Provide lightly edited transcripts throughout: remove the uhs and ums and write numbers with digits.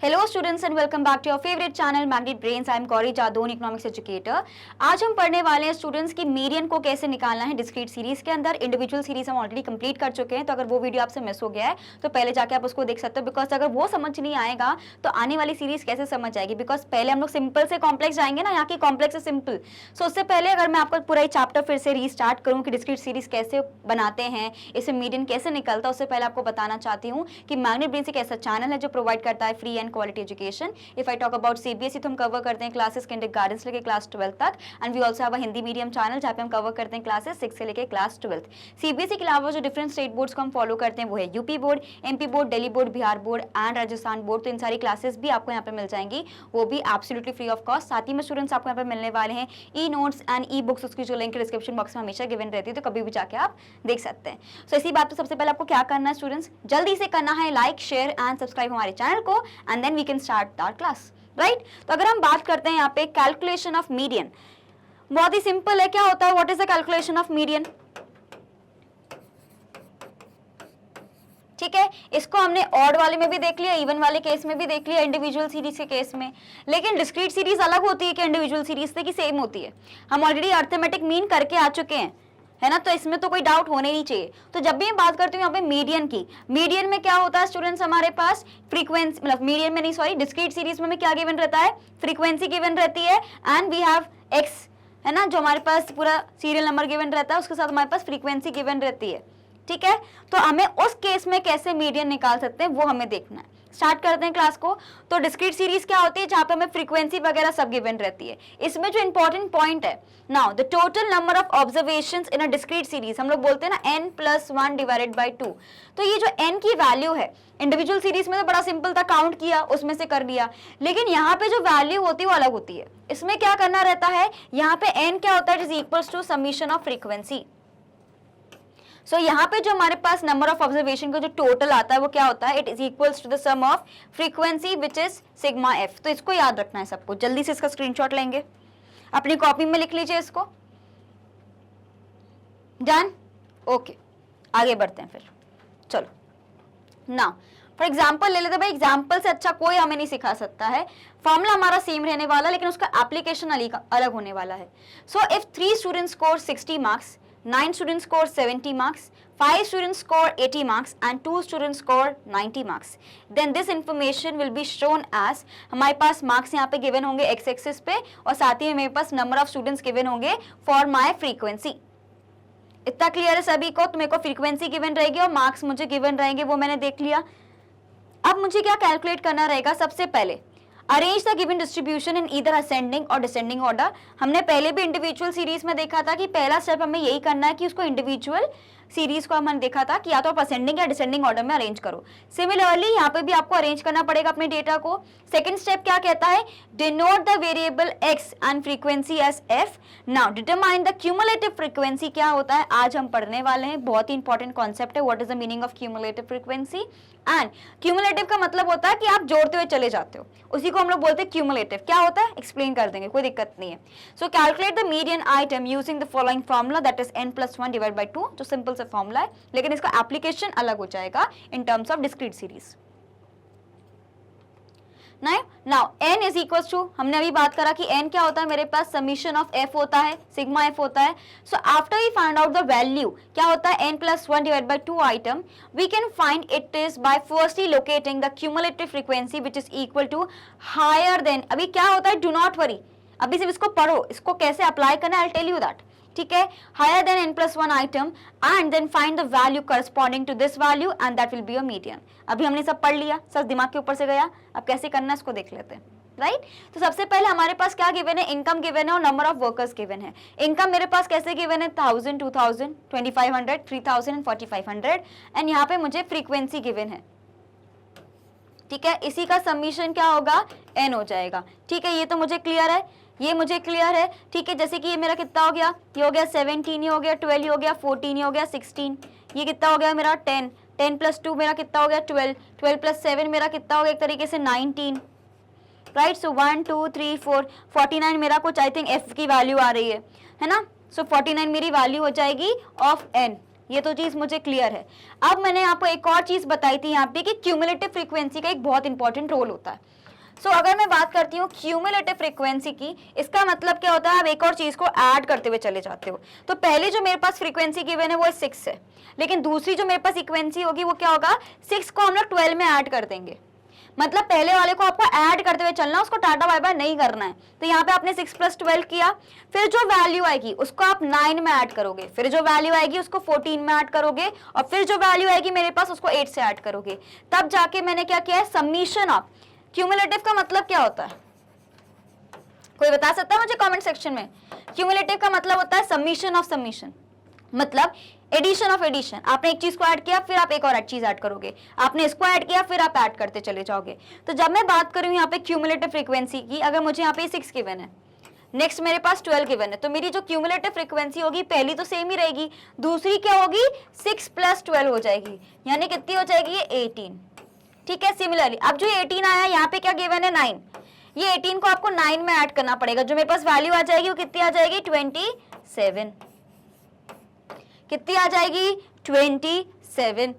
Hello students and welcome back to your favourite channel magnet brains. I am Gauri Jadaun, economics educator. आज हम पढ़ने वाले हैं स्टूडेंट्स की मीडियन को कैसे निकालना है डिस्क्रीट सीरीज के अंदर। इंडिविजुअल सीरीज हम ऑलरेडी कंप्लीट कर चुके हैं, तो अगर वो वीडियो आपसे मिस हो गया है तो पहले जाके आप उसको देख सकते हो, बिकॉज अगर वो समझ नहीं आएगा तो आने वाली सीरीज कैसे समझ आएगी। बिकॉज पहले हम लोग सिंपल से कॉम्प्लेक्स जाएंगे ना, यहाँ की कॉम्प्लेक्स से सिंपल। सो उससे पहले अगर मैं आपको पूरा चैप्टर फिर से रीस्टार्ट करूँ कि डिस्क्रीट सीरीज कैसे बनाते हैं, इसे मीडियन कैसे निकलता है, उससे पहले आपको बताना चाहती हूँ कि मैग्नेट ब्रेन्स एक ऐसा चैनल है जो प्रोवाइड करता है free and quality education. If I talk about CBSE तो हम कवर करते हैं क्लासेस किंडरगार्टन से लेकर क्लास 12 तक, and we also have a Hindi medium channel जहाँ पे हम कवर करते हैं क्लासेस 6 से लेकर क्लास 12। सीबीएसई के अलावा जो डिफरेंट स्टेट बोर्ड्स को हम फॉलो करते हैं वो है UP board, MP board, Delhi board, Bihar board and Rajasthan board. तो इन सारी क्लासेस भी आपको यहाँ पे मिल जाएंगी, वो भी एब्सोल्युटली फ्री ऑफ कॉस्ट। साथ ही में स्टूडेंट्स आपको यहाँ पे मिलने वाले हैं e notes and e books, उसकी जो लिंक डिस्क्रिप्शन बॉक्स में हमेशा गिवन रहती है, तो कभी भी जाके आप देख सकते हैं। सो इसी बात पे सबसे पहले आपको क्या करना है स्टूडेंट्स, जल्दी से करना है लाइक शेयर एंड सब्सक्राइब हमारे चैनल को, and then we can start our class. Right, तो अगर हम बात करते हैं यहाँ पे कैलकुलेशन ऑफ मीडियन, बहुत ही सिंपल है। क्या होता है, what is the calculation of median? ठीक है, इसको हमने ऑड वाले में भी देख लिया, इवन वाले केस में भी देख लिया, इंडिविजुअल सीरीज के केस में। लेकिन डिस्क्रीट सीरीज अलग होती है कि इंडिविजुअल सीरीज से कि सेम होती है? हम ऑलरेडी अर्थमेटिक मीन करके आ चुके हैं, है ना, तो इसमें तो कोई डाउट होने नहीं चाहिए। तो जब भी मैं बात करती हूँ यहाँ पे मीडियन की, मीडियन में क्या होता है स्टूडेंट्स, हमारे पास फ्रीक्वेंसी, मतलब मीडियन में नहीं सॉरी, डिस्क्रीट सीरीज में क्या गिवन रहता है, फ्रीक्वेंसी गिवन रहती है, एंड वी हैव एक्स, है ना, जो हमारे पास पूरा सीरियल नंबर गिवन रहता है, उसके साथ हमारे पास फ्रीक्वेंसी गिवन रहती है। ठीक है, तो हमें उस केस में कैसे मीडियन निकाल सकते हैं वो हमें देखना है। स्टार्ट करते हैं क्लास को। तो डिस्क्रीट सीरीज क्या होती है, जहां पे हमें फ्रीक्वेंसी वगैरह सब गिवन रहती है। इसमें जो इंपॉर्टेंट पॉइंट है, now the total number of observations in a discrete series, हम लोग बोलते हैं ना n+1 डिवाइडेड बाय 2। तो ये जो n की वैल्यू है, इंडिविजुअल सीरीज में तो बड़ा सिंपल था, काउंट किया उसमें से कर लिया, लेकिन यहाँ पे जो वैल्यू होती है वो अलग होती है। इसमें क्या करना रहता है, यहाँ पे n क्या होता है, it is equals to summation of frequency. So यहाँ पे जो हमारे पास नंबर ऑफ ऑब्जर्वेशन का जो टोटल आता है वो क्या होता है, it is equals to the sum of frequency which is sigma F. तो इसको याद रखना है सबको। जल्दी से इसका स्क्रीनशॉट लेंगे, अपनी कॉपी में लिख लीजिए इसको। डन, ओके, आगे बढ़ते हैं फिर। चलो नाउ फॉर एग्जाम्पल ले लेते हैं भाई, एग्जाम्पल से अच्छा कोई हमें नहीं सिखा सकता है। फॉर्मूला हमारा सेम रहने वाला, लेकिन उसका एप्लीकेशन अलग होने वाला है। So if 3 students score 60 marks, 9 students score 70 marks, 5 students score 80 marks and 2 students score 90 marks. Then this information will be shown as, हमारे पास मार्क्स यहाँ पे गिवन होंगे x एक्सिस पे, और साथ ही मेरे पास नंबर ऑफ स्टूडेंट्स गिवन होंगे for my frequency. इतना क्लियर है सभी को? तो मेरे को फ्रीक्वेंसी गिवन रहेगी और मार्क्स मुझे गिवन रहेंगे, वो मैंने देख लिया। अब मुझे क्या कैलकुलेट करना रहेगा, सबसे पहले arrange the given distribution in either ascending और डिसेंडिंग ऑर्डर। हमने पहले भी इंडिविजुअल सीरीज में देखा था कि पहला स्टेप हमें यही करना है कि उसको इंडिविजुअल सीरीज को हमने देखा था कि या तो आप असेंडिंग या डिसेंडिंग ऑर्डर में अरेंज करो। सिमिलरली यहाँ पे भी आपको अरेंज करना पड़ेगा अपने डेटा को। सेकंड स्टेप क्या कहता है, denote the variable x and frequency as f। Now determine the cumulative frequency. क्या होता है आज हम पढ़ने वाले हैं, बहुत ही इंपॉर्टेंट कॉन्सेप्ट है, what is the meaning of cumulative frequency. And cumulative का मतलब होता है कि आप जोड़ते हुए चले जाते हो, उसी को हम लोग बोलते हैं क्यूमुलेटिव। क्या होता है एक्सप्लेन कर देंगे, कोई दिक्कत नहीं है। सो calculate the median item using the following formula, that is n+1 divide by 2, जो सिंपल सा फॉर्मूला है, लेकिन इसका एप्लीकेशन अलग हो जाएगा in terms of discrete series. Now n is equals to, हमने अभी बात करा कि n क्या होता है, मेरे पास समीशन ऑफ f होता है, सिग्मा f होता है। So after we find out the value, क्या होता है n+1 divide by 2 item, we can find it is by firstly locating the cumulative frequency which is equal to higher than, अभी क्या होता है, डू नॉट वरी, अभी सिर्फ इसको पढ़ो, इसको कैसे अप्लाई करना है, आई टेल यू दैट। ठीक है, higher than n+1 item and then find the value corresponding to this value and that will be your median. अभी हमने सब पढ़ लिया, सब दिमाग के ऊपर से गया, अब कैसे करना है इसको देख लेते हैं। राइट, तो सबसे पहले हमारे पास क्या गिवन है, इनकम गिवन है और नंबर ऑफ वर्कर्स गिवन है। इनकम मेरे पास कैसे गिवन है, 1000, 2000, 2500, 3000 एंड 4500, एंड यहाँ पे मुझे फ्रीक्वेंसी गिवन है। ठीक है, इसी का समीशन क्या होगा, n हो जाएगा। ठीक है, ये तो मुझे क्लियर है, ये मुझे क्लियर है। ठीक है, जैसे कि ये मेरा कितना हो गया, ये हो गया 17, ये हो गया 12, ये हो गया 14, ये हो गया 16, ये कितना हो गया मेरा 10, 10+2 मेरा कितना हो गया 12, 12+7 मेरा कितना हो गया एक तरीके से 19। राइट, सो 1 2 3 4 49 मेरा कुछ आई थिंक f की वैल्यू आ रही है ना। सो 49 मेरी वैल्यू हो जाएगी ऑफ n। ये तो चीज मुझे क्लियर है। अब मैंने आपको एक और चीज बताई थी यहाँ पे कि क्यूमुलेटिव फ्रीक्वेंसी का एक बहुत इंपॉर्टेंट रोल होता है। सो अगर मैं बात करती हूँ क्यूमुलेटिव फ्रीक्वेंसी की, इसका मतलब क्या होता है, आप एक और चीज को ऐड करते हुए चले जाते हो। तो पहले जो मेरे पास फ्रीक्वेंसी गिवन है वो 6 है, लेकिन दूसरी जो मेरे पास फ्रीक्वेंसी होगी वो क्या होगा, 6 को हम लोग 12 में ऐड कर देंगे। मतलब पहले वाले को आपको ऐड करते हुए चलना, उसको टाटा बाय बाय नहीं करना है। तो यहाँ पे आपने 6 + 12 किया, फिर जो वैल्यू आएगी उसको आप 9 में ऐड करोगे, फिर जो वैल्यू आएगी उसको 14 में ऐड करोगे, और फिर जो वैल्यू आएगी मेरे पास उसको 8 से ऐड करोगे। तब जाके मैंने क्या किया है, समीशन ऑफ। क्यूमुलेटिव का मतलब क्या होता है, कोई बता सकता है मुझे कमेंट सेक्शन में? क्यूमुलेटिव का मतलब होता है समीशन ऑफ समीशन, मतलब एडिशन ऑफ एडिशन। आपने एक चीज को ऐड किया, फिर आप एक और चीज ऐड करोगे, आपने इसको ऐड किया, फिर आप ऐड करते चले जाओगे। तो जब मैं बात करूं यहाँ पे क्यूमुलेटिव फ्रीक्वेंसी की, अगर मुझे यहाँ पे 6 गिवन है, नेक्स्ट मेरे पास 12 गिवन है, तो मेरी जो क्यूमुलेटिव फ्रीक्वेंसी होगी पहली तो सेम ही रहेगी, दूसरी क्या होगी, 6 + 12 हो जाएगी, यानी कितनी हो जाएगी, ये 18। ठीक है, सिमिलरली अब जो 18 आया यहाँ पे क्या गिवन है, 9। ये 18 को आपको 9 में ऐड करना पड़ेगा, जो मेरे पास वैल्यू आ जाएगी वो कितनी आ जाएगी, 27। कितनी आ जाएगी, 27,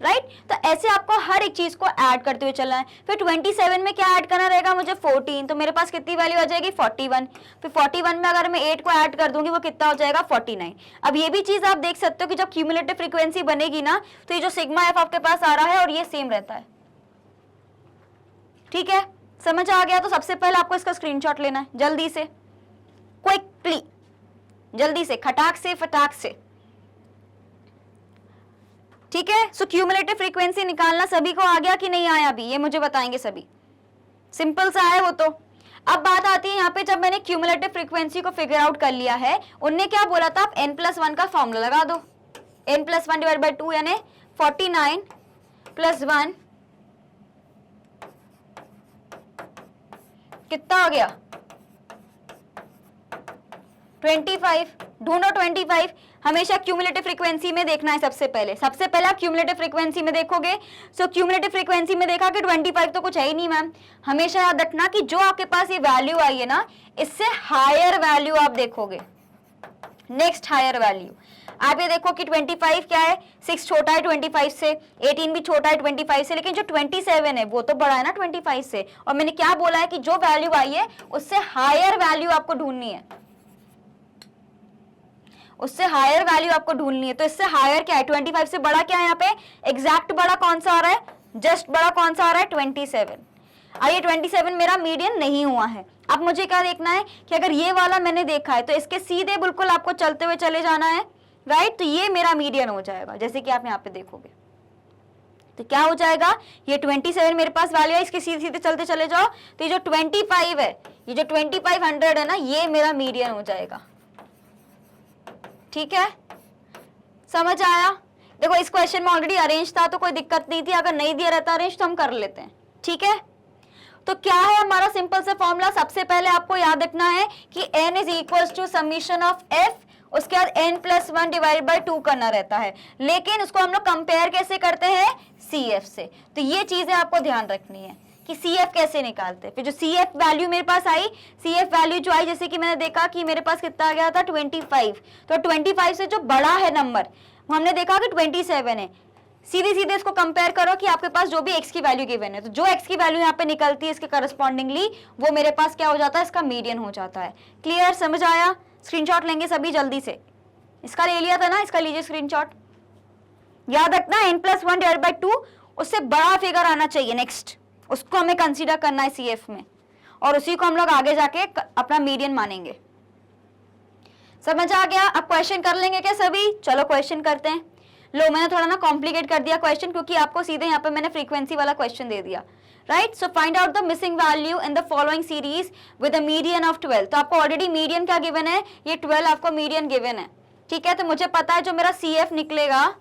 राइट। तो ऐसे आपको हर एक चीज को ऐड करते हुए चलना है। फिर 27 में क्या ऐड करना रहेगा मुझे, 14, तो मेरे पास कितनी वैल्यू आ जाएगी, 41। फिर 41 में अगर मैं 8 को ऐड कर दूंगी वो कितना हो जाएगा, 49। अब ये भी चीज आप देख सकते हो कि जब क्यूमुलेटिव फ्रीक्वेंसी बनेगी ना, तो ये जो सिग्मा एफ आपके पास आ रहा है और ये सेम रहता है। ठीक है, समझ आ गया? तो सबसे पहले आपको इसका स्क्रीनशॉट लेना है, जल्दी से, क्विकली, जल्दी से, खटाक से, फटाक से। ठीक है, सो क्यूमुलेटिव फ्रीक्वेंसी निकालना सभी को आ गया कि नहीं आया अभी, ये मुझे बताएंगे सभी। सिंपल सा है वो तो। अब बात आती है यहाँ पे, जब मैंने क्यूमुलेटिव फ्रीक्वेंसी को फिगर आउट कर लिया है, उनने क्या बोला था, आप n+1 का फॉर्मूला लगा दो। n+1 / 2 यानी 49 + 1 कितना हो गया, 25। ढूंढो 25। हमेशा क्यूमुलेटिव फ्रीक्वेंसी में देखना है सबसे पहले आप क्यूमुलेटिव फ्रीक्वेंसी में देखोगे। सो क्यूमुलेटिव फ्रीक्वेंसी में देखा कि 25 तो कुछ है ही नहीं मैम। हमेशा याद रखना कि जो आपके पास ये वैल्यू आई है ना, इससे हायर वैल्यू आप देखोगे, नेक्स्ट हायर वैल्यू। आप ये देखो कि 25 क्या है, 6 छोटा है 25 से, 18 भी छोटा है 25 से, लेकिन जो 27 है वो तो बड़ा है ना 25 से। और मैंने क्या बोला है कि जो वैल्यू आई है उससे हायर वैल्यू आपको ढूंढनी है, उससे हायर वैल्यू आपको ढूंढनी है। तो इससे हायर क्या है, 25 से बड़ा क्या है, यहाँ पे एग्जैक्ट बड़ा कौन सा आ रहा है, जस्ट बड़ा कौन सा आ रहा है, 27। और ये 27 मेरा मीडियन नहीं हुआ है। अब मुझे क्या देखना है कि अगर ये वाला मैंने देखा है तो इसके सीधे बिल्कुल आपको चलते हुए चले जाना है, राइट। तो ये मेरा मीडियन हो जाएगा, जैसे कि आप यहाँ पे देखोगे तो क्या हो जाएगा, ये 27 मेरे पास वैल्यू है, इसके सीधे सीधे चलते चले जाओ तो ये जो 25 है, ये जो 2500 है ना, ये मेरा मीडियन हो जाएगा। ठीक है, समझ आया? देखो इस क्वेश्चन में ऑलरेडी अरेंज था तो कोई दिक्कत नहीं थी, अगर नहीं दिया रहता अरेंज तो हम कर लेते हैं। ठीक है, तो क्या है हमारा सिंपल सा फॉर्मूला, सबसे पहले आपको याद रखना है कि n = समीशन ऑफ f, उसके बाद n+1 / 2 करना रहता है, लेकिन उसको हम लोग कंपेयर कैसे करते हैं, CF से। तो ये चीजें आपको ध्यान रखनी है कि CF कैसे निकालते हैं। फिर जो CF वैल्यू मेरे पास आई, CF वैल्यू जो आई, जैसे कि मैंने देखा कि मेरे पास कितना आ गया था, 25। तो 25 से जो बड़ा है नंबर, हमने देखा कि 27 है। सीधे सीधे इसको कंपेयर करो कि आपके पास जो भी x की वैल्यू गिवन है, तो जो x की वैल्यू यहाँ पे निकलती है इसके करस्पॉन्डिंगली, वो मेरे पास क्या हो जाता है, इसका मीडियन हो जाता है। क्लियर, समझ आया? स्क्रीनशॉट लेंगे सभी जल्दी से, इसका ले लिया था ना, इसका लीजिए स्क्रीनशॉट। याद रखना n+1 / 2, उससे बड़ा फिगर आना चाहिए नेक्स्ट, उसको हमें कंसीडर करना है CF में, और उसी को हम लोग आगे जाके अपना मीडियन मानेंगे। समझ आ गया? अब क्वेश्चन कर लेंगे क्या सभी? चलो क्वेश्चन करते हैं। लो, मैंने थोड़ा ना कॉम्प्लिकेट कर दिया क्वेश्चन, क्योंकि आपको सीधे यहाँ पे मैंने फ्रीक्वेंसी वाला क्वेश्चन दे दिया, right. So find out the missing value in the following series with a median of 12। तो आपको ऑलरेडी मीडियन क्या गिवन है, ये 12 आपको मीडियन गिवन है। ठीक है, तो मुझे पता है जो मेरा CF निकलेगा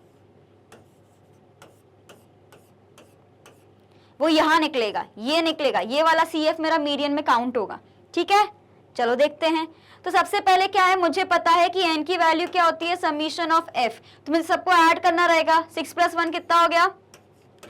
वो यहां निकलेगा, ये निकलेगा, ये वाला CF मेरा मीडियन में काउंट होगा। ठीक है, चलो देखते हैं। तो सबसे पहले क्या है, मुझे पता है कि n की वैल्यू क्या होती है, समीशन ऑफ f। तो मुझे सबको ऐड करना रहेगा। 6 + 1 कितना हो गया,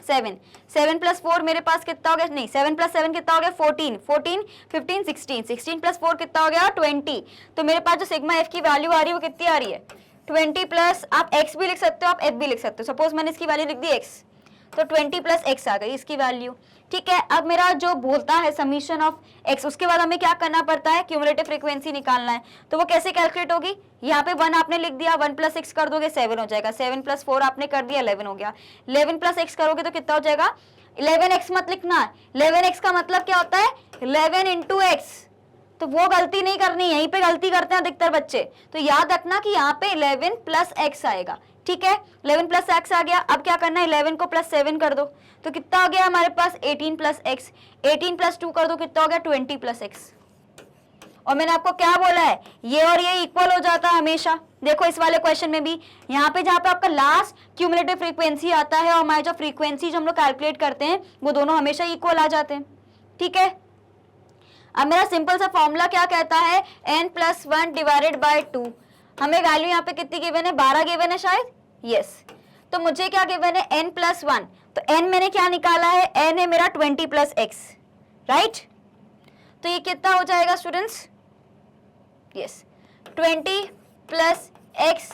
7। 7 + 4 मेरे पास कितना हो गया, नहीं 7 + 7 कितना हो गया, 14। 14 15 16 16 + 4 कितना हो गया, 20। तो मेरे पास जो सिग्मा f की वैल्यू आ रही है वो कितनी आ रही है, 20 प्लस आप x भी लिख सकते हो, आप f भी लिख सकते हो। सपोज मैंने इसकी वैल्यू लिख दी x, तो 20 प्लस x आ गई इसकी वैल्यू। ठीक है, अब मेरा जो बोलता है समीशन ऑफ x, उसके बाद हमें क्या करना पड़ता है, क्यूमुलेटिव फ्रीक्वेंसी निकालना है। तो वो कैसे कैलकुलेट होगी, यहाँ पे 1 आपने लिख दिया, 1 प्लस 6 कर दोगे 7 हो जाएगा, 7 प्लस 4 आपने कर दिया 11 हो गया, 11 प्लस x करोगे तो कितना हो जाएगा, 11x मत लिखना है, 11x का मतलब क्या होता है 11 इंटू एक्स। तो वो गलती नहीं करनी, यहीं पे गलती करते हैं अधिकतर बच्चे। तो याद रखना कि यहाँ पे 11 प्लस एक्स आएगा। ठीक है, 11 प्लस एक्स आ गया। अब क्या करना है, 11 को प्लस 7 कर दो तो कितना हो गया हमारे पास 18 प्लस एक्स, 18 प्लस 2 कर दो कितना हो गया 20 प्लस एक्स। और मैंने आपको क्या बोला है, ये और ये इक्वल हो जाता है हमेशा। देखो इस वाले क्वेश्चन में भी यहाँ पे जहाँ पे आपका लास्ट क्यूमुलेटिव फ्रीक्वेंसी आता है और हमारे जो फ्रीक्वेंसी जो हम लोग कैलकुलेट करते हैं वो दोनों हमेशा इक्वल आ जाते हैं। ठीक है, अब मेरा सिंपल सा फॉर्मूला क्या कहता है, n प्लस 1 डिवाइडेड बाय 2। हमें वैल्यू यहाँ पे कितनी गिवन है, 12 गिवन है शायद, यस। तो मुझे क्या गिवन है, n प्लस 1, तो n मैंने क्या निकाला है, n है मेरा 20 प्लस x, राइट। तो ये कितना हो जाएगा स्टूडेंट्स, यस 20 प्लस x,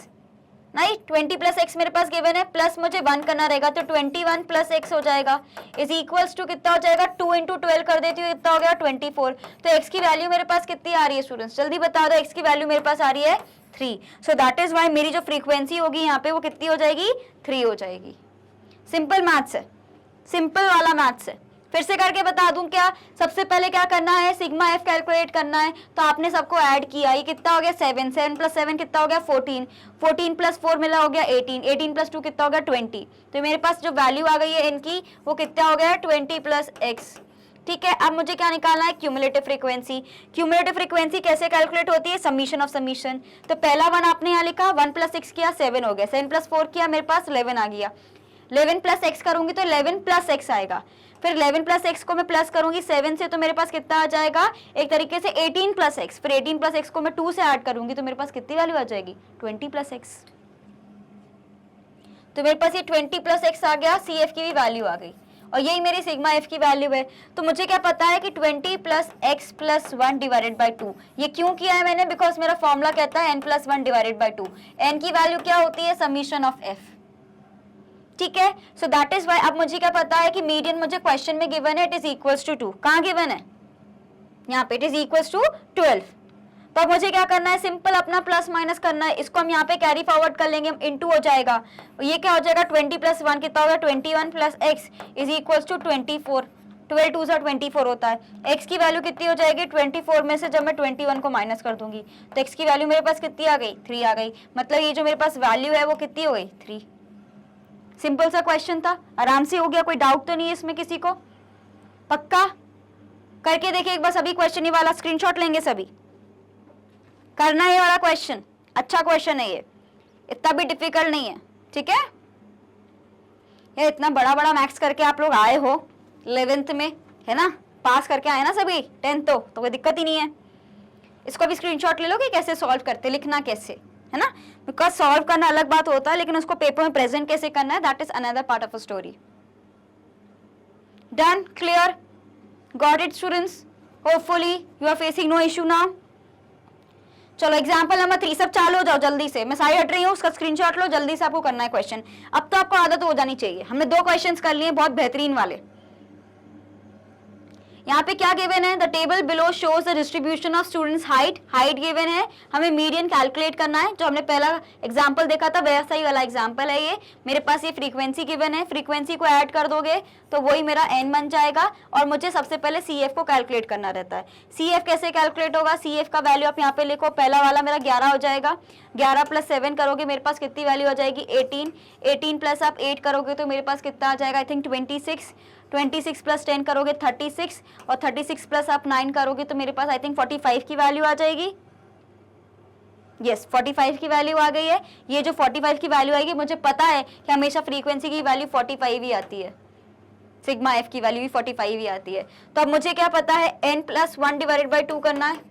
नहीं 20 प्लस एक्स मेरे पास गिवन है, प्लस मुझे 1 करना रहेगा तो 21 प्लस एक्स हो जाएगा, इज इक्वल्स टू कितना हो जाएगा, 2 इंटू 12 कर देती हूँ, कितना हो गया 24। तो x की वैल्यू मेरे पास कितनी आ रही है स्टूडेंट्स, जल्दी बता दो, x की वैल्यू मेरे पास आ रही है 3। सो दैट इज वाई मेरी जो फ्रीक्वेंसी होगी यहाँ पे वो कितनी हो जाएगी, 3 हो जाएगी। सिंपल मैथ्स है, सिंपल वाला मैथ्स है। फिर से करके बता दूं क्या, सबसे पहले क्या करना है, सिग्मा एफ कैलकुलेट करना है। तो आपने सबको ऐड किया, ये कितना हो गया 7, 7 प्लस 7 कितना हो गया 14, 14 प्लस 4 मिला हो गया 18, 18 प्लस 2 कितना हो गया 20। तो मेरे पास जो वैल्यू आ गई है इनकी वो कितना हो गया 20 प्लस एक्स। ठीक है, अब मुझे क्या निकालना है, क्यूमुलेटिव फ्रीक्वेंसी। क्यूमुलेटिव फ्रीक्वेंसी कैसे कैलकुलेट होती है, समीशन ऑफ समीशन। तो पहला 1 आपने यहाँ लिखा, 1 प्लस 6 किया 7 हो गया, 7 प्लस 4 किया मेरे पास 11 आ गया, 11 प्लस एक्स करूंगी तो 11 प्लस एक्स आएगा, फिर 11 प्लस एक्स को मैं प्लस करूंगी 7 से तो मेरे पास कितना आ जाएगा, एक तरीके से 18 प्लस एक्स, फिर 18 प्लस एक्स को मैं 2 से ऐड करूंगी तो मेरे पास कितनी वैल्यू आ जाएगी 20 प्लस एक्स। तो मेरे पास ये 20 प्लस एक्स आ गया, सी एफ की भी वैल्यू आ गई और यही मेरी सिग्मा एफ की वैल्यू है। तो मुझे क्या पता है कि 20 plus x plus 1 divided by 2। ये क्यों किया है मैंने, बिकॉज मेरा फॉर्मूला कहता है n plus 1 divided by 2। n की वैल्यू क्या होती है, समीशन ऑफ f। ठीक है, सो दैट इज वाई। अब मुझे क्या पता है कि मीडियन मुझे क्वेश्चन में गिवन है, इट इज इक्वल्स टू 2। कहाँ गिवन है, यहाँ पे, इट इज इक्वल्स टू 12। तो अब मुझे क्या करना है, सिंपल अपना प्लस माइनस करना है, इसको हम यहाँ पे कैरी फॉरवर्ड कर लेंगे, इनटू हो जाएगा, ये क्या हो जाएगा 20 प्लस 1 कितना होगा 21 plus x is equals to 24। 12 2 से 24 होता है। x की वैल्यू कितनी हो जाएगी, 24 में से जब मैं 21 को माइनस कर दूंगी तो x की वैल्यू मेरे पास कितनी आ गई, 3 आ गई। मतलब ये जो मेरे पास वैल्यू है वो कितनी हो गई, 3। सिंपल सा क्वेश्चन था, आराम से हो गया, कोई डाउट तो नहीं है इसमें किसी को, पक्का करके देखिए एक बार सभी। क्वेश्चन ये वाला स्क्रीनशॉट लेंगे सभी, करना है ये वाला क्वेश्चन, अच्छा क्वेश्चन है ये, इतना भी डिफिकल्ट नहीं है। ठीक है, ये इतना बड़ा बड़ा मैथ्स करके आप लोग आए हो 11th में, है ना, पास करके आए ना सभी 10th, तो कोई दिक्कत ही नहीं है। इसको भी स्क्रीनशॉट ले लो कि कैसे सॉल्व करते, लिखना कैसे, है ना, बिकॉज सॉल्व करना अलग बात होता है लेकिन उसको पेपर में प्रेजेंट कैसे करना है, that is another part of a story. Done, clear, got it students, hopefully you are facing no issue now. चलो एग्जाम्पल नंबर 3, सब चालू हो जाओ जल्दी से, मैं साइड हट रही हूँ, उसका स्क्रीनशॉट लो, जल्दी से आपको करना है क्वेश्चन। अब तो आपको आदत हो जानी चाहिए, हमने 2 क्वेश्चंस कर लिए बहुत बेहतरीन वाले। यहाँ पे क्या गिवन है, the table below shows the distribution of students height. Height given है, हमें मीडियन कैलकुलेट करना है, जो हमने पहला एग्जांपल देखा था वैसा ही वाला एग्जांपल है ये। मेरे पास ये फ्रीक्वेंसी गिवन है, फ्रीक्वेंसी को ऐड कर दोगे तो वही मेरा n बन जाएगा और मुझे सबसे पहले सी एफ को कैलकुलेट करना रहता है। सी एफ कैसे कैलकुलेट होगा, सी एफ का वैल्यू आप यहाँ पे लिखो, पहला वाला मेरा 11 हो जाएगा, 11 प्लस 7 करोगे मेरे पास कितनी वैल्यू आ जाएगी 18, 18 प्लस आप 8 करोगे तो मेरे पास कितना आ जाएगा, आई थिंक 26, 26 प्लस 10 करोगे 36 और 36 प्लस आप 9 करोगे तो मेरे पास आई थिंक 45 की वैल्यू आ जाएगी। यस, 45 की वैल्यू आ गई है। ये जो 45 की वैल्यू आएगी, मुझे पता है कि हमेशा फ्रीक्वेंसी की वैल्यू 45 ही आती है, सिग्मा एफ की वैल्यू भी 45 ही आती है। तो अब मुझे क्या पता है, n प्लस 1 डिवाइडेड बाई 2 करना है,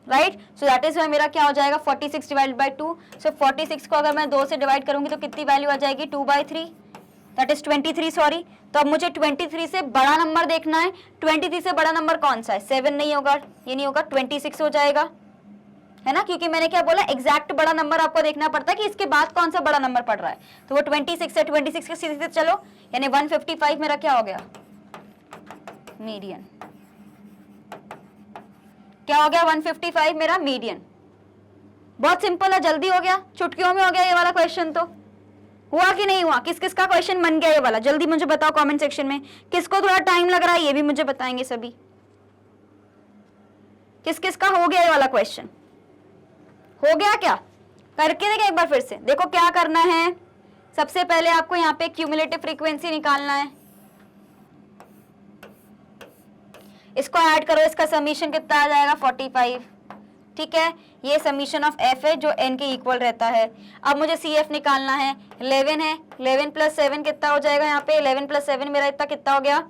राइट। सो दैट इज मेरा क्या हो जाएगा 46 डिवाइडेड बाई 2। सो 46 को अगर मैं 2 से डिवाइड करूंगी तो कितनी वैल्यू आ जाएगी 2/3, दैट इज 23, सॉरी। तो अब मुझे 23 से बड़ा नंबर देखना है, 23 से बड़ा नंबर कौन सा है, 7 नहीं होगा, ये नहीं होगा, 26 हो जाएगा। है ना, क्योंकि मैंने क्या बोला, एग्जैक्ट बड़ा नंबर आपको देखना पड़ता है कि इसके बाद कौन सा बड़ा नंबर पड़ रहा है, तो वो 26 है, 26 के सीधे चलो, यानी 155 मेरा क्या हो गया, मीडियन। क्या हो गया, 155 मेरा मीडियन। बहुत सिंपल है, जल्दी हो गया, चुटकियों में हो गया ये वाला क्वेश्चन। तो हुआ कि नहीं हुआ, किस किस का क्वेश्चन बन गया ये वाला, जल्दी मुझे बताओ कमेंट सेक्शन में। किसको थोड़ा टाइम लग रहा है ये भी मुझे बताएंगे सभी, किस किस का हो गया ये वाला क्वेश्चन, हो गया क्या, करके देखें एक बार फिर से। देखो क्या करना है, सबसे पहले आपको यहाँ पे क्यूमुलेटिव फ्रीक्वेंसी निकालना है, इसको ऐड करो, इसका समीशन कितना आ जाएगा 45, ठीक है, ये समीशन ऑफ एफ है जो एन के इक्वल रहता है। अब मुझे सी एफ निकालना है, 11 है, 11 प्लस 7 कितना हो जाएगा, यहाँ पे 11 प्लस 7 मेरा इतना कितना हो गया,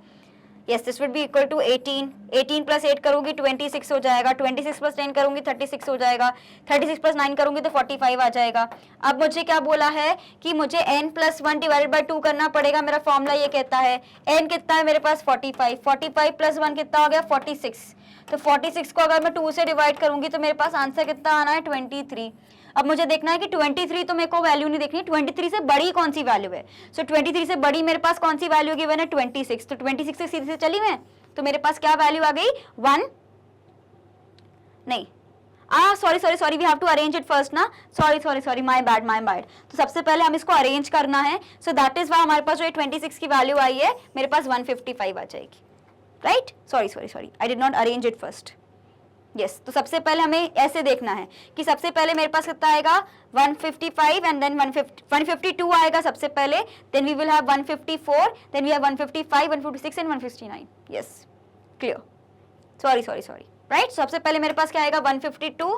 yes this would be equal to 18, 18 plus 8 करूंगी 26 हो जाएगा, 26 प्लस 10 करूंगी 36 हो जाएगा, 36 प्लस 9 करूंगी तो 45 आ जाएगा। अब मुझे क्या बोला है कि मुझे n प्लस 1 डिवाइडेड बाई 2 करना पड़ेगा, मेरा फॉर्मूला ये कहता है n कितना है मेरे पास 45, 45 प्लस 1 कितना हो गया 46, तो 46 को अगर मैं 2 से डिवाइड करूंगी तो मेरे पास आंसर कितना आना है 23। अब मुझे देखना है कि 23 तो मेरे को वैल्यू नहीं देखनी, 23 से बड़ी कौन सी वैल्यू है, सो 23 से बड़ी मेरे पास कौन सी वैल्यू गिवन है 26, तो 26 से सीधे से चली मैं, तो मेरे पास क्या वैल्यू आ गई 1 नहीं, sorry we have to arrange it first ना, सॉरी माय बैड। तो सबसे पहले हम इसको अरेंज करना है, सो दैट इज वाई हमारे पास जो 26 की वैल्यू आई है मेरे पास 155 आ जाएगी, right, sorry I did not arrange it first, yes. तो सबसे पहले हमें ऐसे देखना है कि सबसे पहले मेरे पास कितना आएगा 155 एंड देन 152 आएगा सबसे पहले, then we will have 154, then we have 155, 156 and 159, yes clear, sorry right. सबसे पहले मेरे पास क्या आएगा 152,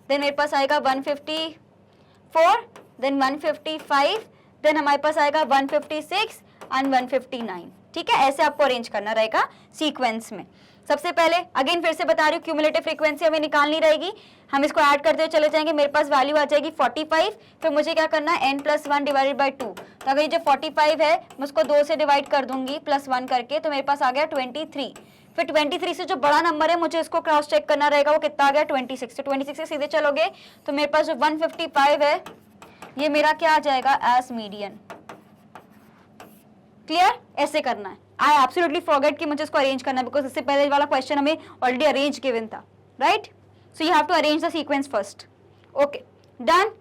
देन मेरे पास आएगा 154, देन 155, देन हमारे पास आएगा 156 एंड 159, ठीक है, ऐसे आपको अरेंज करना रहेगा सीक्वेंस में। सबसे पहले अगेन फिर से बता रही हूँ, क्यूमुलेटिव फ्रीक्वेंसी हमें निकालनी रहेगी, हम इसको ऐड करते हुए चले जाएंगे, मेरे पास वैल्यू आ जाएगी 45, फिर मुझे क्या करना है n प्लस 1 डिवाइडेड बाई 2, तो अगर ये जो 45 है मैं उसको 2 से डिवाइड कर दूंगी प्लस 1 करके, तो मेरे पास आ गया 23, फिर 23 से जो बड़ा नंबर है मुझे इसको क्रॉस चेक करना रहेगा, वो कितना आ गया 26, तो 26 से सीधे चलोगे तो मेरे पास जो 155 है ये मेरा क्या आ जाएगा एज मीडियन, क्लियर, ऐसे करना है। आई एब्सोल्युटली फॉरगेट कि मुझे इसको अरेंज करना है, बिकॉज इससे पहले वाला क्वेश्चन हमें ऑलरेडी अरेंज गिवन था, right, so you have to arrange the sequence first, okay done.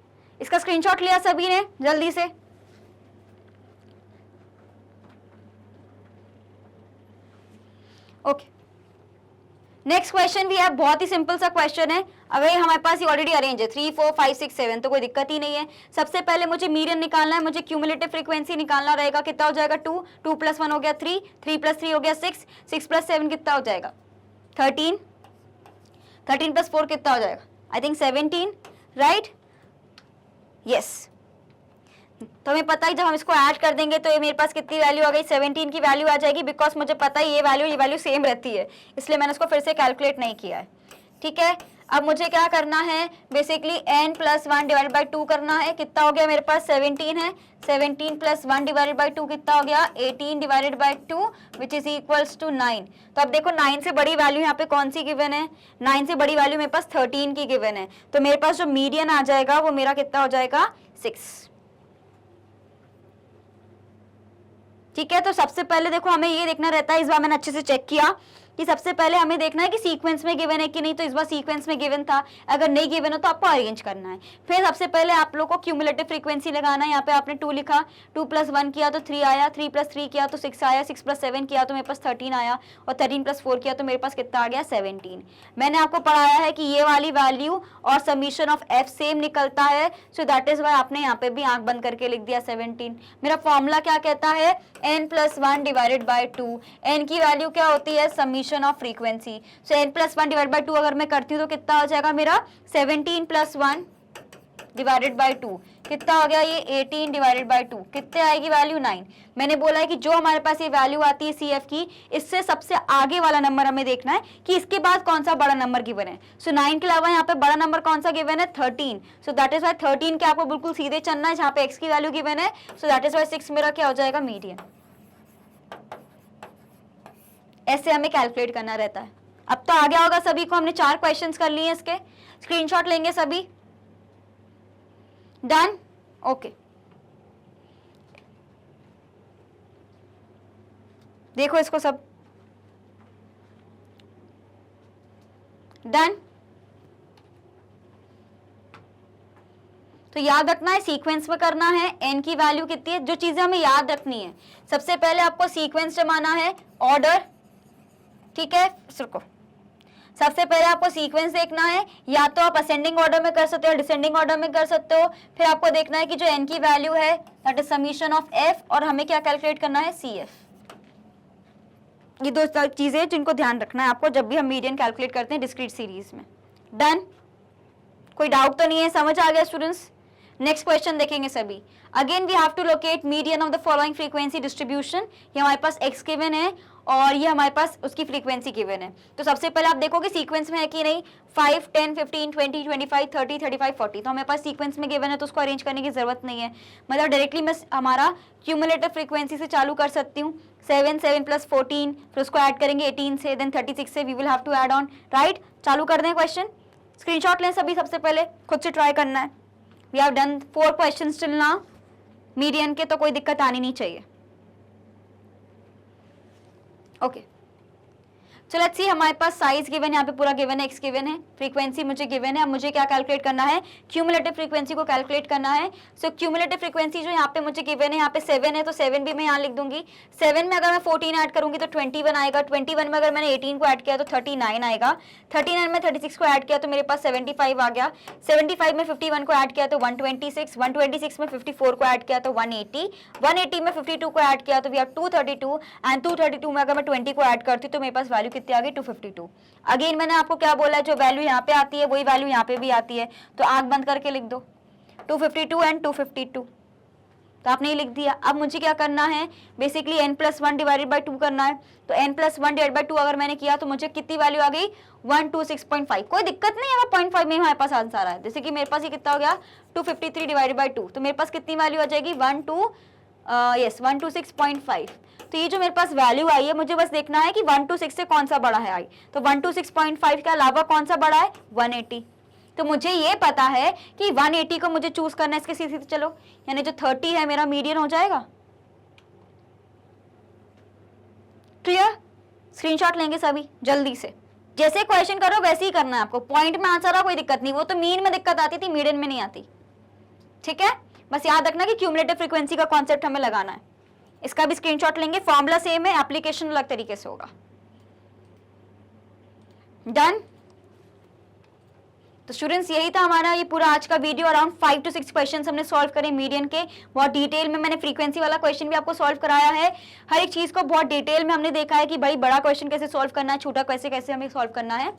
इसका स्क्रीनशॉट लिया सभी ने जल्दी से, ओके नेक्स्ट क्वेश्चन भी है, बहुत ही सिंपल सा क्वेश्चन है, अगर हमारे पास ये ऑलरेडी अरेंज है 3 4 5 6 7 तो कोई दिक्कत ही नहीं है। सबसे पहले मुझे मीडियन निकालना है, मुझे क्यूमुलेटिव फ्रीक्वेंसी निकालना रहेगा, कितना हो जाएगा 2, 2 प्लस 1 हो गया 3, 3 प्लस 3 हो गया 6, 6 प्लस 7 कितना हो जाएगा 13, 13 प्लस 4 कितना हो जाएगा आई थिंक 17, राइट, यस। तो हमें पता है जब हम इसको ऐड कर देंगे तो ये मेरे पास कितनी वैल्यू आ गई 17 की वैल्यू आ जाएगी, बिकॉज मुझे पता है ये वैल्यू सेम रहती है, इसलिए मैंने उसको फिर से कैलकुलेट नहीं किया है, ठीक है। अब मुझे क्या करना है, basically n plus 1 divided by 2 करना है, कितना हो गया मेरे पास 17 है, 17 प्लस 1 डिवाइडेड बाई 2 कितना हो गया 18 divided by 2 which is equals to 9। तो अब देखो 9 से बड़ी वैल्यू यहाँ पे कौन सी गिवन है, 9 से बड़ी वैल्यू मेरे पास 13 की गिवन है, तो मेरे पास जो मीडियन आ जाएगा वो मेरा कितना हो जाएगा 6, ठीक है। तो सबसे पहले देखो हमें ये देखना रहता है, इस बार मैंने अच्छे से चेक किया कि सबसे पहले हमें देखना है कि सीक्वेंस में गिवन है कि नहीं, तो इस बार सीक्वेंस में गिवन था, अगर नहीं गिवन हो तो आपको अरेंज करना है। फिर सबसे पहले आप लोग को क्यूमुलेटिव फ्रीक्वेंसी लगाना है, यहाँ पे आपने 2 लिखा, 2 प्लस 1 किया तो 3 आया, 3 प्लस 3 किया तो 6 आया, 6 प्लस 7 किया तो मेरे पास 13 आया, और 13 प्लस 4 किया तो मेरे पास कितना आ गया 17। मैंने आपको पढ़ाया है कि ये वाली वैल्यू और समीशन ऑफ एफ सेम निकलता है, सो दैट इज वाई आपने यहाँ पे भी आंख बंद करके लिख दिया 17। मेरा फॉर्मूला क्या कहता है n plus 1 divided by 2, n की वैल्यू क्या होती है summation of frequency, so n plus 1 divide by 2 अगर मैं करती हूँ तो कितना हो जाएगा मेरा 17 प्लस 1 डिवाइडेड बाई 2 कितना हो गया ये 18 डिवाइडेड बाई 2, कितने आएगी वैल्यू 9। मैंने बोला है कि जो हमारे पास ये वैल्यू आती है CF की, इससे सबसे आगे वाला नंबर हमें देखना है कि इसके बाद कौन सा बड़ा नंबर गिवन है। सो 9 के अलावा यहाँ पे बड़ा नंबर कौन सा गिवन है 13, सो दैट इज वाई 13 के आपको बिल्कुल सीधे चलना है जहाँ पे x की वैल्यू गिवन है, सो दैट इज वाई 6 मेरा क्या हो जाएगा मीडियन। ऐसे हमें कैलकुलेट करना रहता है, अब तो आ गया होगा सभी को, हमने 4 क्वेश्चंस कर लिए इसके, स्क्रीनशॉट लेंगे सभी। Done, okay. देखो इसको सब, डन। तो याद रखना है सीक्वेंस में करना है, एन की वैल्यू कितनी है, जो चीजें हमें याद रखनी है। सबसे पहले आपको सीक्वेंस जमाना है, ऑर्डर, ठीक है। रुको, सबसे पहले आपको सीक्वेंस देखना है, या तो आप असेंडिंग ऑर्डर में कर सकते हो, डिसेंडिंग ऑर्डर में कर सकते हो। फिर आपको देखना है कि जो एन की वैल्यू है that is summation of F, और हमें क्या कैलकुलेट करना है, सी एफ। ये 2 चीजें जिनको ध्यान रखना है आपको जब भी हम मीडियन कैलकुलेट करते हैं डिस्क्रीट सीरीज में। डन, कोई डाउट तो नहीं है, समझ आ गया स्टूडेंट्स। नेक्स्ट क्वेश्चन देखेंगे सभी। Again we have to locate median of the following frequency distribution. ये हमारे पास एक्स गिवन है और ये हमारे पास उसकी फ्रीक्वेंसी गिवन है। तो सबसे पहले आप देखोगे सीक्वेंस में है कि नहीं, 5, 10, 15, 20, 25, 30, 35, 40। तो हमारे पास सीक्वेंस में गिवन है तो उसको अरेंज करने की जरूरत नहीं है। मतलब डायरेक्टली मैं हमारा क्यूमुलेटिव फ्रीक्वेंसी से चालू कर सकती हूँ। 7, 7 + 14, फिर उसको ऐड करेंगे 18 से, देन 36 से, we will have to add on, right. चालू कर दें क्वेश्चन, स्क्रीनशॉट लें सभी, सबसे पहले खुद से ट्राई करना है। We have done 4 questions till now median के, तो कोई दिक्कत आनी नहीं चाहिए। ओके, सो लेट्स सी, हमारे पास साइज गिवन है, यहाँ पे पूरा गिवन है, एक्स गिवन है, फ्रीक्वेंसी मुझे गिवन है। अब मुझे क्या कैलकुलेट करना है, क्यूमुलेटिव फ्रीक्वेंसी को कैलकुलेट करना है। सो क्यूमुलेटिव फ्रीक्वेंसी जो यहाँ पे मुझे गिवन है, यहाँ पे 7 है तो 7 भी मैं यहाँ लिख दूंगी। 7 में अगर मैं 14 ऐड करूंगी तो 21 आएगा। 21 में अगर मैंने 18 को ऐड किया तो 39 आएगा। 39 में 36 को ऐड किया तो मेरे पास 75 आ गया। 75 में 51 को ऐड किया तो 126, 126 में 54 को ऐड किया तो 180, 180 में 52 को ऐड किया तो वी हैव 232, एंड 232 में अगर मैं 20 को ऐड करती हूँ तो मेरे पास वैल्यू कितनी आ गई, 252। अगेन मैंने आपको क्या बोला है, जो वैल्यू यहाँ पे आती है वही वैल्यू यहाँ पे भी आती है, तो आंख बंद करके लिख दो 252 एंड 252। तो आपने ये लिख दिया। अब मुझे क्या करना है, बेसिकली n+1 डिवाइडेड बाई 2 करना है। तो n+1 डिवाइडेड बाई 2 अगर मैंने किया तो मुझे कितनी वैल्यू आ गई, 126.5। कोई दिक्कत नहीं है, अगर 0.5 में हमारे पास आंसर है। जैसे कि मेरे पास ये कितना हो गया, 253 डिवाइडेड बाई 2, तो मेरे पास कितनी वैल्यू आ जाएगी, 126.5। तो ये जो मेरे पास वैल्यू आई है, मुझे बस देखना है कि 126 से कौन सा बड़ा है आई। तो 126.5 के अलावा कौन सा बड़ा है, 180। तो मुझे ये पता है कि 180 को मुझे चूज करना है, इसके सीधे चलो, यानी जो 30 है मेरा मीडियन हो जाएगा। क्लियर, स्क्रीनशॉट लेंगे सभी जल्दी से। जैसे क्वेश्चन करो वैसे ही करना है आपको, पॉइंट में आंसर है कोई दिक्कत नहीं, वो तो मीन में दिक्कत आती थी, मीडियन में नहीं आती। ठीक है, बस याद रखना कि क्यूमुलेटिव फ्रीक्वेंसी का कॉन्सेप्ट हमें लगाना है। इसका भी स्क्रीनशॉट लेंगे, फॉर्मूला सेम है, एप्लीकेशन अलग तरीके से होगा। डन। तो स्टूडेंट्स यही था हमारा ये पूरा आज का वीडियो। अराउंड 5 to 6 क्वेश्चंस हमने सॉल्व करे मीडियन के, बहुत डिटेल में। मैंने फ्रीक्वेंसी वाला क्वेश्चन भी आपको सॉल्व कराया है। हर एक चीज को बहुत डिटेल में हमने देखा है कि भाई बड़ा क्वेश्चन कैसे सॉल्व करना है, छोटा कैसे कैसे हमें सॉल्व करना है।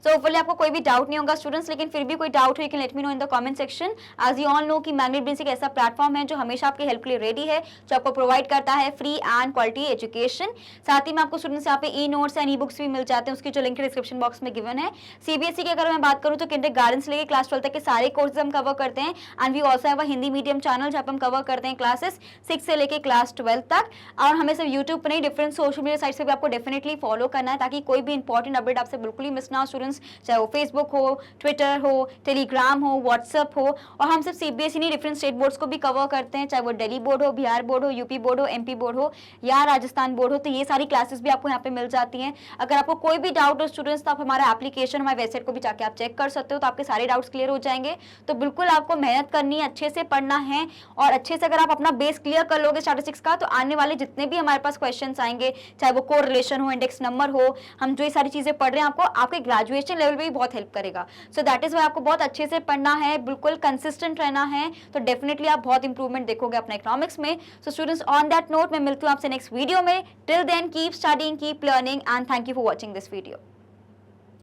सो होपफुली आपको कोई भी डाउट नहीं होगा स्टूडेंट्स, लेकिन फिर भी कोई डाउट हो you can let me know in the comment section. As you all know कि मैग्नेट ब्रेन्स एक ऐसा प्लेटफॉर्म है जो हमेशा आपके हेल्प के लिए रेडी है, जो आपको प्रोवाइड करता है फ्री एंड क्वालिटी एजुकेशन। साथ ही में आपको स्टूडेंट्स यहाँ पे e notes and e books भी मिल जाते हैं, उसकी जो लिंक डिस्क्रिप्शन बॉक्स में गिवन है। सीबीएसई की अगर मैं बात करूँ तो किंडरगार्टन से लेकर क्लास 12 तक के सारे कोर्सेज हम कवर करते हैं। And we also have a Hindi medium channel जहाँ पे हम कवर करते हैं क्लासेस 6 से लेकर क्लास 12 तक। और हमें सिर्फ यूट्यूब पर नहीं, डिफरेंट सोशल मीडिया साइट से भी आपको डेफिनेटली फॉलो करना है, ताकि कोई भी इंपॉर्टेंट अपडेट आपसे बिल्कुल ही मिस ना हो स्टूडेंट्स, चाहे वो फेसबुक हो, ट्विटर हो, टेलीग्राम हो, व्हाट्सएप हो। और हम सिर्फ सीबीएसई नहीं, डिफरेंट स्टेट बोर्ड्स को भी कवर करते हैं, चाहे वो दिल्ली बोर्ड हो, बिहार बोर्ड हो, यूपी बोर्ड हो, एमपी बोर्ड हो या राजस्थान बोर्ड हो। तो ये सारी क्लासेस भी आपको यहाँ पे मिल जाती हैं। अगर आपको कोई भी डाउट हो स्टूडेंट्स, तो आप हमारा एप्लीकेशन, हमारे वेबसाइट को भी जाके आप चेक कर सकते हो, तो आपके सारे डाउट्स क्लियर हो जाएंगे। तो बिल्कुल आपको मेहनत करनी है, अच्छे से पढ़ना है, और अच्छे से अगर आप अपना बेस क्लियर कर लोगे स्टैटिस्टिक्स का, तो आने वाले जितने भी हमारे पास क्वेश्चन आएंगे, चाहे वो कोरिलेशन हो, इंडेक्स नंबर हो, हम जो ये सारी चीजें पढ़ रहे हैं, आपको आपके ग्रेजुएशन लेवल पे भी बहुत हेल्प करेगा। सो दैट इज वाई आपको बहुत अच्छे से पढ़ना है, बिल्कुल कंसिस्टेंट रहना है, तो डेफिनेटली आप बहुत इंप्रूवमेंट देखोगे अपने इकोनॉमिक्स में। So students, on that note मैं मिलती हूँ आपसे नेक्स्ट वीडियो में। Till then keep studying, keep learning, and thank you for watching this video.